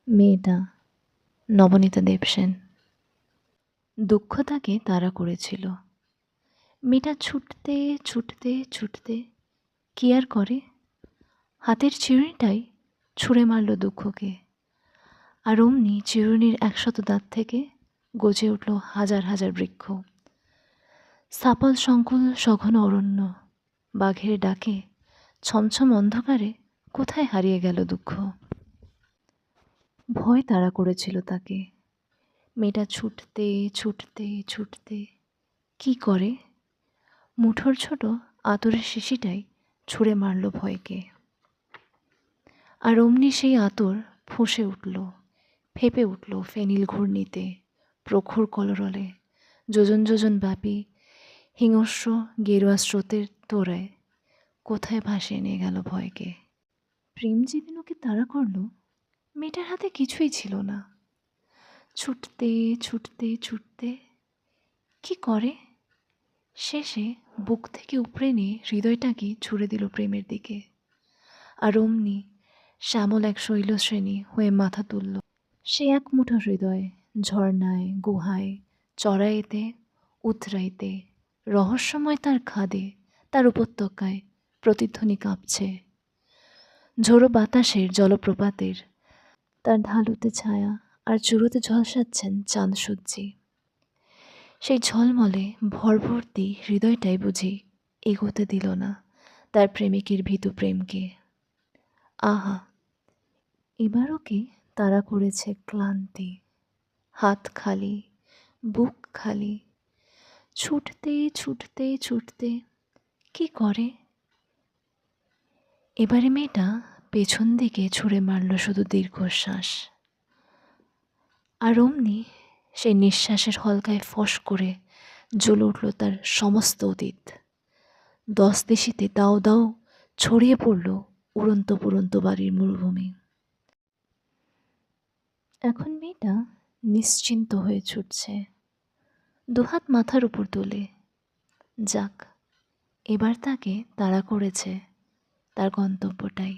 মেয়েটা নবনীতা দেবসেন। দুঃখ তাকে তাড়া করেছিল। মেয়েটা ছুটতে ছুটতে ছুটতে কি আর করে, হাতের চিরুনিটাই ছুঁড়ে মারল দুঃখকে। আর অমনি চিরুনির 100 দাঁত থেকে গজে উঠল হাজার হাজার বৃক্ষ। সাপল সংকুল সঘন অরণ্য, বাঘের ডাকে ছমছম অন্ধকারে কোথায় হারিয়ে গেল দুঃখ। ভয় তাড়া করেছিল তাকে। মেয়েটা ছুটতে ছুটতে ছুটতে কি করে, মুঠোর ছোট আতরের শিশিটাই ছুঁড়ে মারল ভয়কে। আর অমনি সেই আতর ফুঁসে উঠল, ফেঁপে উঠল ফেনিল ঘূর্ণিতে, প্রখর কলরলে, যোজন যোজন ব্যাপী হিংস্র গেরুয়া স্রোতের তোড়ায় কোথায় ভাসিয়ে নিয়ে গেল ভয়কে। প্রেম যেদিন ওকে তাড়া করল, মেয়েটার হাতে কিছুই ছিল না। ছুটতে ছুটতে ছুটতে কি করে, শেষে বুক থেকে উপড়ে নিয়ে হৃদয়টাকে ছুড়ে দিল প্রেমের দিকে। আর অমনি শ্যামল এক শৈলশ্রেণী হয়ে মাথা তুলল সে এক মুঠো হৃদয়, ঝর্ণায় গুহায় চড়াইতে উতরাইতে, রহস্যময় তার খাদে তার উপত্যকায় প্রতিধ্বনি কাঁপছে। ঝোড়ো বাতাসের জলপ্রপাতের তার ঢালুতে ছায়া, আর চুরোতে ঝলসাচ্ছেন চাঁদ সূর্যি। সেই ঝলমলে ভরভর্তি হৃদয়টাই বুঝি এগোতে দিল না তার প্রেমিকের ভীতু প্রেমকে। আহা, এবার ওকে তাড়া করেছে ক্লান্তি, হাত খালি, বুক খালি। ছুটতে ছুটতে ছুটতে কি করে, এবারে মেয়েটা পেছন দিকে ছুঁড়ে মারল শুধু দীর্ঘশ্বাস। আর অমনি সেই নিঃশ্বাসের হলকায় ফস করে জ্বলে উঠল তার সমস্ত অতীত। 10 দিশিতে দাও দাও ছড়িয়ে পড়ল উড়ন্ত পুরন্ত বাড়ির মরুভূমি। এখন মেয়েটা নিশ্চিন্ত হয়ে ছুটছে, দুহাত মাথার উপর তুলে। যাক, এবার তাকে তাড়া করেছে তার গন্তব্যটাই।